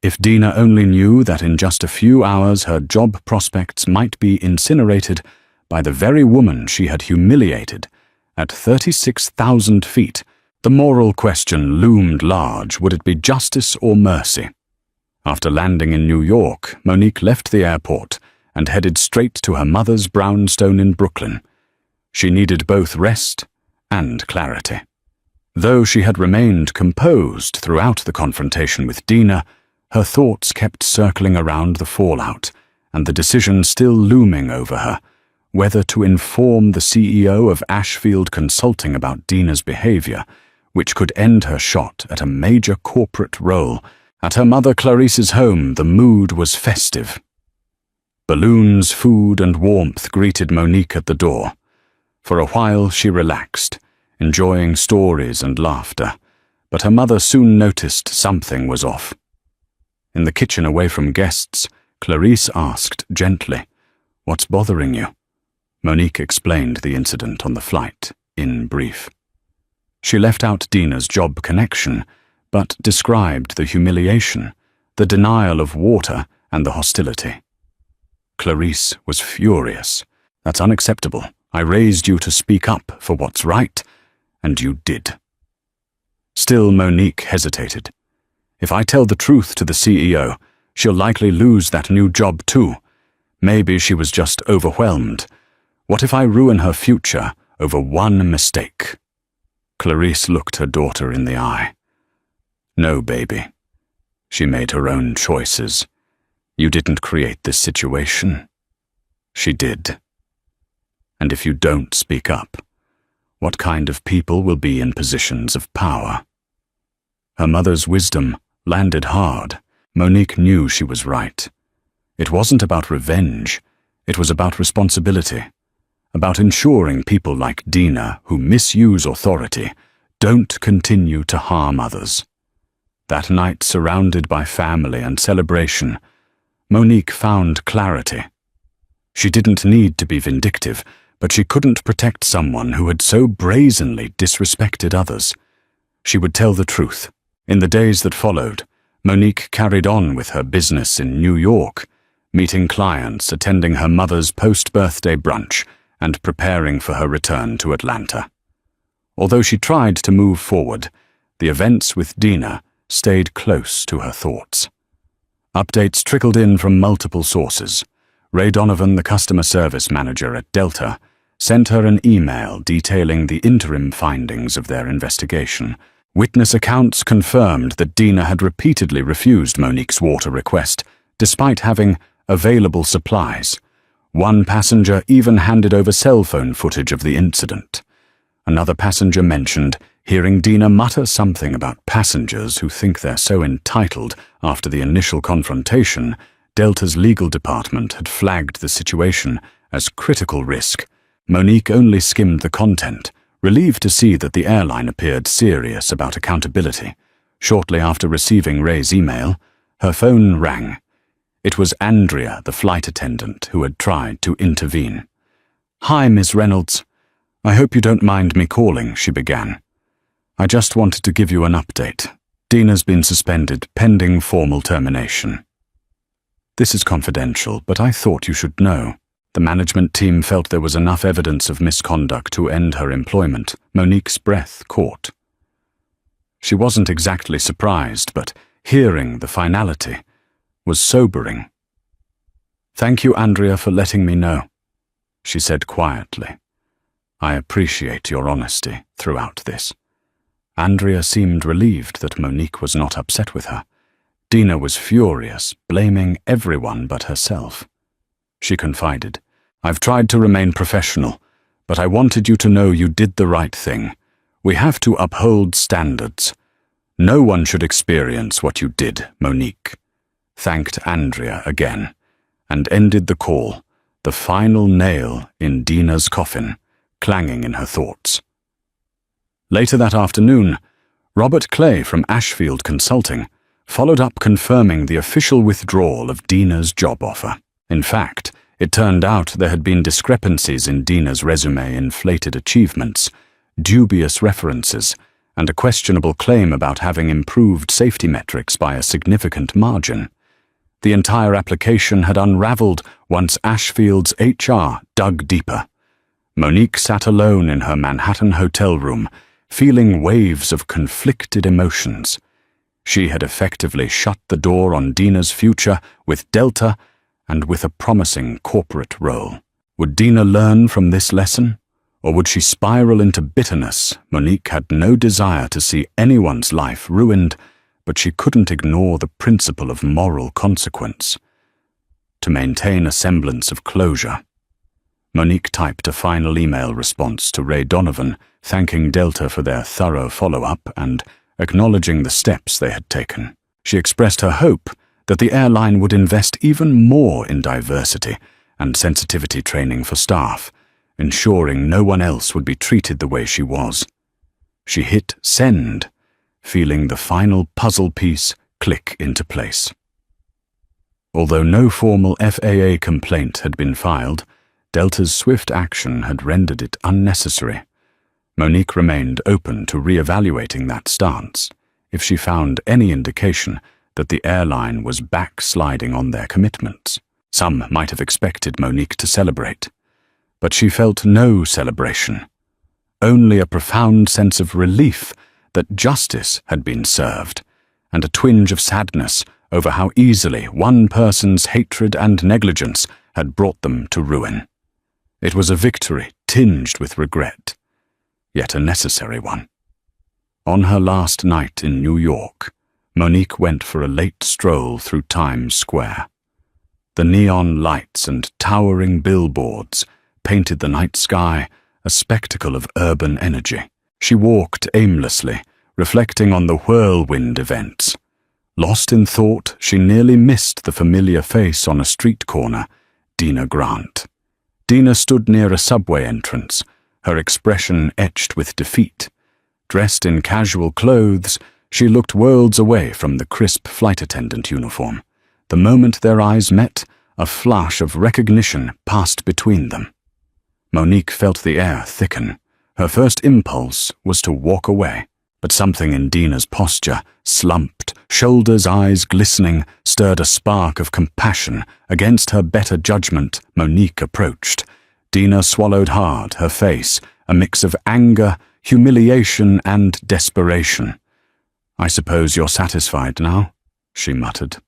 A: If Dina only knew that in just a few hours her job prospects might be incinerated by the very woman she had humiliated at 36,000 feet, the moral question loomed large: would it be justice or mercy? After landing in New York, Monique left the airport and headed straight to her mother's brownstone in Brooklyn. She needed both rest and clarity. Though she had remained composed throughout the confrontation with Dina, her thoughts kept circling around the fallout and the decision still looming over her, whether to inform the CEO of Ashfield Consulting about Dina's behavior, which could end her shot at a major corporate role. At her mother Clarice's home, the mood was festive. Balloons, food, and warmth greeted Monique at the door. For a while she relaxed, enjoying stories and laughter, but her mother soon noticed something was off. In the kitchen away from guests, Clarice asked gently, "What's bothering you?" Monique explained the incident on the flight, in brief. She left out Dina's job connection, but described the humiliation, the denial of water, and the hostility. Clarice was furious. "That's unacceptable. I raised you to speak up for what's right, and you did." Still, Monique hesitated. If I tell the truth to the CEO, she'll likely lose that new job too. Maybe she was just overwhelmed. What if I ruin her future over one mistake? Clarice looked her daughter in the eye. "No, baby. She made her own choices. You didn't create this situation. She did. And if you don't speak up, what kind of people will be in positions of power?" Her mother's wisdom landed hard. Monique knew she was right. It wasn't about revenge. It was about responsibility. About ensuring people like Dina, who misuse authority, don't continue to harm others. That night, surrounded by family and celebration, Monique found clarity. She didn't need to be vindictive, but she couldn't protect someone who had so brazenly disrespected others. She would tell the truth. In the days that followed, Monique carried on with her business in New York, meeting clients, attending her mother's post-birthday brunch, and preparing for her return to Atlanta. Although she tried to move forward, the events with Dina stayed close to her thoughts. Updates trickled in from multiple sources. Ray Donovan, the customer service manager at Delta, sent her an email detailing the interim findings of their investigation. Witness accounts confirmed that Dina had repeatedly refused Monique's water request, despite having available supplies. One passenger even handed over cell phone footage of the incident. Another passenger mentioned hearing Dina mutter something about passengers who think they're so entitled. After the initial confrontation, Delta's legal department had flagged the situation as critical risk. Monique only skimmed the content, relieved to see that the airline appeared serious about accountability. Shortly after receiving Ray's email, her phone rang. It was Andrea, the flight attendant, who had tried to intervene. "Hi, Ms. Reynolds. I hope you don't mind me calling," she began. "I just wanted to give you an update. Dina's been suspended pending formal termination. This is confidential, but I thought you should know. The management team felt there was enough evidence of misconduct to end her employment." Monique's breath caught. She wasn't exactly surprised, but hearing the finality was sobering. "Thank you, Andrea, for letting me know," she said quietly. "I appreciate your honesty throughout this." Andrea seemed relieved that Monique was not upset with her. Dina was furious, blaming everyone but herself. She confided, "I've tried to remain professional, but I wanted you to know you did the right thing. We have to uphold standards. No one should experience what you did, Monique." Thanked Andrea again, and ended the call, the final nail in Dina's coffin, clanging in her thoughts. Later that afternoon, Robert Clay from Ashfield Consulting followed up confirming the official withdrawal of Dina's job offer. In fact, it turned out there had been discrepancies in Dina's resume, inflated achievements, dubious references, and a questionable claim about having improved safety metrics by a significant margin. The entire application had unraveled once Ashfield's HR dug deeper. Monique sat alone in her Manhattan hotel room, feeling waves of conflicted emotions. She had effectively shut the door on Dina's future with Delta and with a promising corporate role. Would Dina learn from this lesson? Or would she spiral into bitterness? Monique had no desire to see anyone's life ruined, but she couldn't ignore the principle of moral consequence. To maintain a semblance of closure, Monique typed a final email response to Ray Donovan, thanking Delta for their thorough follow-up and acknowledging the steps they had taken. She expressed her hope that the airline would invest even more in diversity and sensitivity training for staff, ensuring no one else would be treated the way she was. She hit send, feeling the final puzzle piece click into place. Although no formal FAA complaint had been filed, Delta's swift action had rendered it unnecessary. Monique remained open to re-evaluating that stance if she found any indication that the airline was backsliding on their commitments. Some might have expected Monique to celebrate, but she felt no celebration, only a profound sense of relief that justice had been served, and a twinge of sadness over how easily one person's hatred and negligence had brought them to ruin. It was a victory tinged with regret, yet a necessary one. On her last night in New York, Monique went for a late stroll through Times Square. The neon lights and towering billboards painted the night sky a spectacle of urban energy. She walked aimlessly, reflecting on the whirlwind events. Lost in thought, she nearly missed the familiar face on a street corner, Dina Grant. Dina stood near a subway entrance, her expression etched with defeat. Dressed in casual clothes, she looked worlds away from the crisp flight attendant uniform. The moment their eyes met, a flash of recognition passed between them. Monique felt the air thicken. Her first impulse was to walk away, but something in Dina's posture, slumped, shoulders, eyes glistening, stirred a spark of compassion. Against her better judgment, Monique approached. Dina swallowed hard, her face a mix of anger, humiliation, and desperation. "I suppose you're satisfied now?" she muttered.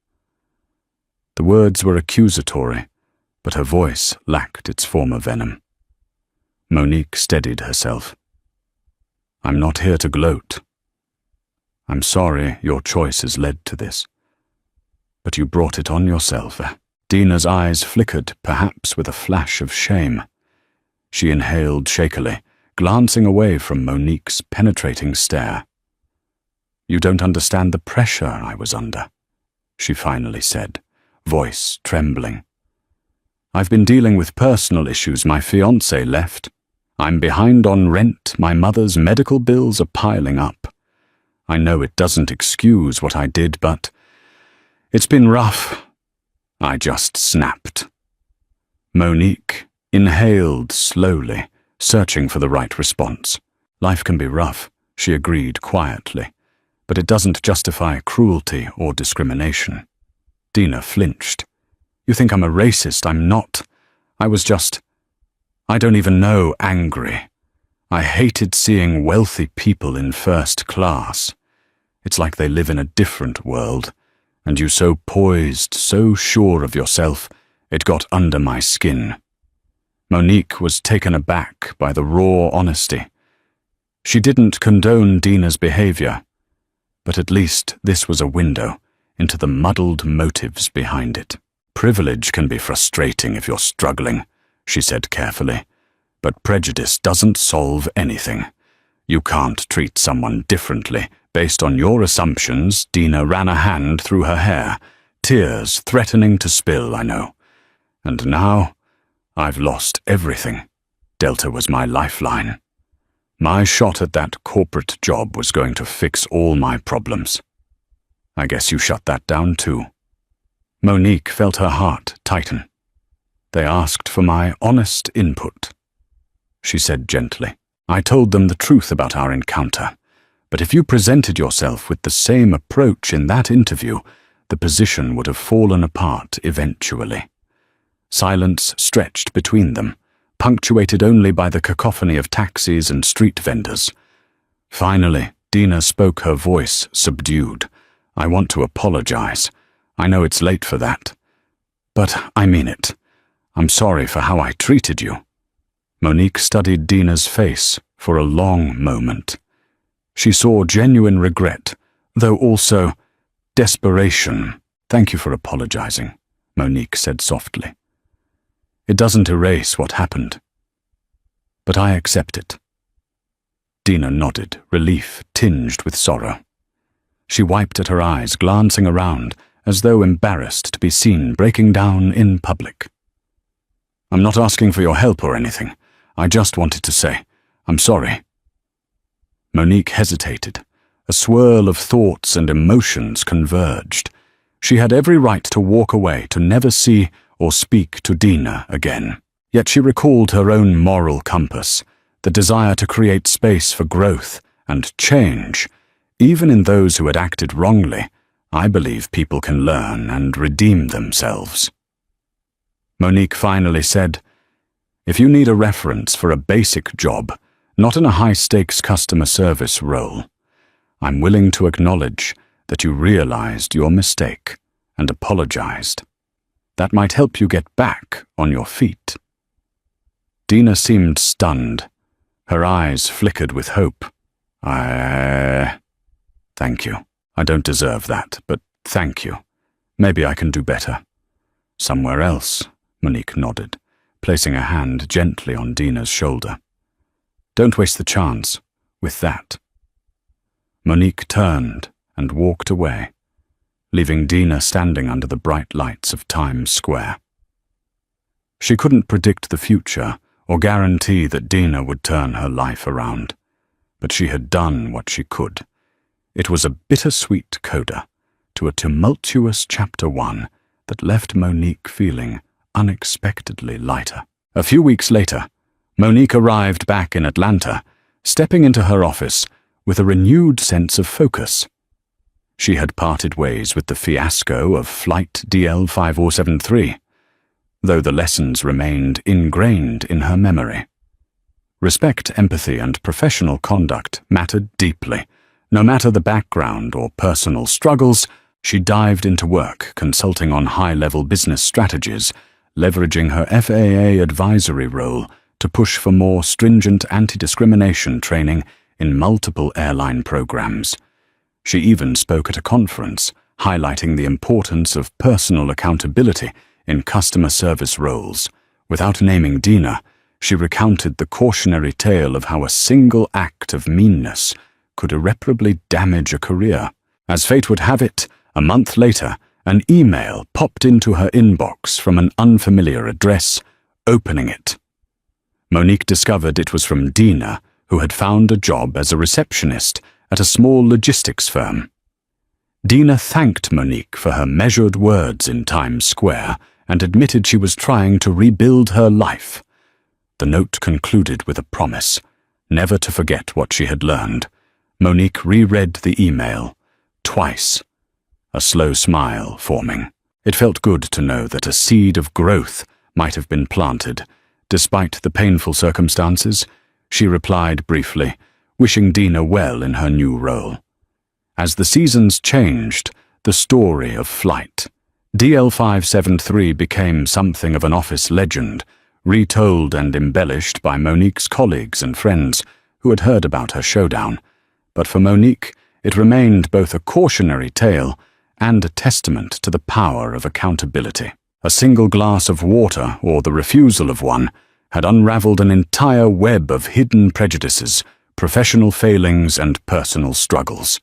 A: The words were accusatory, but her voice lacked its former venom. Monique steadied herself. "I'm not here to gloat. I'm sorry your choice has led to this. But you brought it on yourself." Dina's eyes flickered, perhaps with a flash of shame. She inhaled shakily, glancing away from Monique's penetrating stare. "You don't understand the pressure I was under," she finally said, voice trembling. "I've been dealing with personal issues. My fiancé left. I'm behind on rent. My mother's medical bills are piling up. I know it doesn't excuse what I did, but it's been rough." I just snapped. Monique inhaled slowly, searching for the right response. "Life can be rough," she agreed quietly, "but it doesn't justify cruelty or discrimination." Dina flinched. "You think I'm a racist? I'm not. I don't even know, angry. I hated seeing wealthy people in first class. It's like they live in a different world, and you so poised, so sure of yourself, it got under my skin." Monique was taken aback by the raw honesty. She didn't condone Dina's behavior, but at least this was a window into the muddled motives behind it. "Privilege can be frustrating if you're struggling," she said carefully, "but prejudice doesn't solve anything. You can't treat someone differently based on your assumptions." Dina ran a hand through her hair, tears threatening to spill, I know. "And now, I've lost everything. Delta was my lifeline. My shot at that corporate job was going to fix all my problems. I guess you shut that down too." Monique felt her heart tighten. "They asked for my honest input," she said gently. "I told them the truth about our encounter, But if you presented yourself with the same approach in that interview, the position would have fallen apart eventually. Silence stretched between them, punctuated only by the cacophony of taxis and street vendors. Finally, Dina spoke, her voice subdued. "I want to apologize. I know it's late for that. But I mean it. I'm sorry for how I treated you." Monique studied Dina's face for a long moment. She saw genuine regret, though also desperation. "Thank you for apologizing," Monique said softly. "It doesn't erase what happened. But I accept it." Dina nodded, relief tinged with sorrow. She wiped at her eyes, glancing around, as though embarrassed to be seen breaking down in public. "I'm not asking for your help or anything. I just wanted to say, I'm sorry." Monique hesitated. A swirl of thoughts and emotions converged. She had every right to walk away, to never see or speak to Dina again. Yet she recalled her own moral compass, the desire to create space for growth and change. Even in those who had acted wrongly, I believe people can learn and redeem themselves. Monique finally said, "If you need a reference for a basic job, not in a high-stakes customer service role, I'm willing to acknowledge that you realized your mistake and apologized. That might help you get back on your feet." Dina seemed stunned. Her eyes flickered with hope. Thank you. I don't deserve that, but thank you. Maybe I can do better." "Somewhere else," Monique nodded, placing a hand gently on Dina's shoulder. "Don't waste the chance with that." Monique turned and walked away, leaving Dina standing under the bright lights of Times Square. She couldn't predict the future or guarantee that Dina would turn her life around, but she had done what she could. It was a bittersweet coda to a tumultuous Chapter 1 that left Monique feeling unexpectedly lighter. A few weeks later, Monique arrived back in Atlanta, stepping into her office with a renewed sense of focus. She had parted ways with the fiasco of Flight DL5073, though the lessons remained ingrained in her memory. Respect, empathy, and professional conduct mattered deeply. No matter the background or personal struggles, she dived into work, consulting on high-level business strategies, leveraging her FAA advisory role to push for more stringent anti-discrimination training in multiple airline programs. She even spoke at a conference, highlighting the importance of personal accountability in customer service roles. Without naming Dina, she recounted the cautionary tale of how a single act of meanness could irreparably damage a career. As fate would have it, a month later, an email popped into her inbox from an unfamiliar address. Opening it, Monique discovered it was from Dina, who had found a job as a receptionist at a small logistics firm. Dina thanked Monique for her measured words in Times Square and admitted she was trying to rebuild her life. The note concluded with a promise, never to forget what she had learned. Monique reread the email twice, a slow smile forming. It felt good to know that a seed of growth might have been planted. Despite the painful circumstances, she replied briefly, wishing Dina well in her new role. As the seasons changed, the story of Flight DL573 became something of an office legend, retold and embellished by Monique's colleagues and friends who had heard about her showdown. But for Monique, it remained both a cautionary tale and a testament to the power of accountability. A single glass of water, or the refusal of one, had unraveled an entire web of hidden prejudices, professional failings, and personal struggles.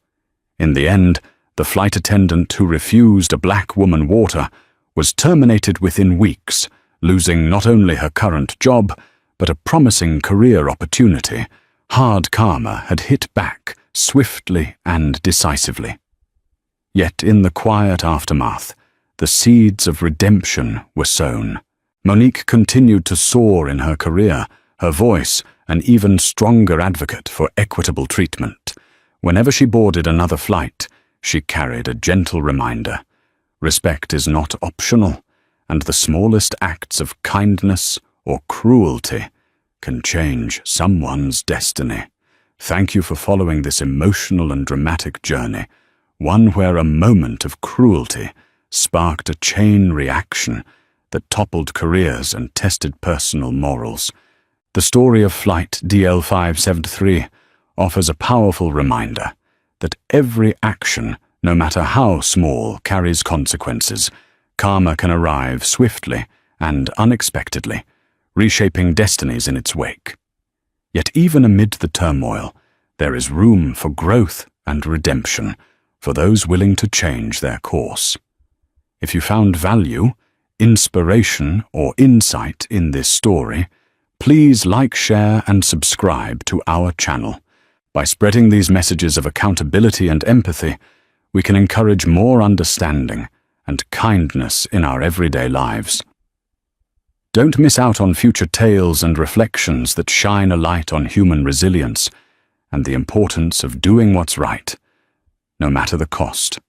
A: In the end, the flight attendant who refused a black woman water was terminated within weeks, losing not only her current job, but a promising career opportunity. Hard karma had hit back swiftly and decisively. Yet in the quiet aftermath, the seeds of redemption were sown. Monique continued to soar in her career, her voice an even stronger advocate for equitable treatment. Whenever she boarded another flight, she carried a gentle reminder. Respect is not optional, and the smallest acts of kindness or cruelty can change someone's destiny. Thank you for following this emotional and dramatic journey, one where a moment of cruelty sparked a chain reaction that toppled careers and tested personal morals. The story of Flight DL573 offers a powerful reminder that every action, no matter how small, carries consequences. Karma can arrive swiftly and unexpectedly, reshaping destinies in its wake. Yet even amid the turmoil, there is room for growth and redemption for those willing to change their course. If you found value, inspiration, or insight in this story, please like, share, and subscribe to our channel. By spreading these messages of accountability and empathy, we can encourage more understanding and kindness in our everyday lives. Don't miss out on future tales and reflections that shine a light on human resilience and the importance of doing what's right, no matter the cost.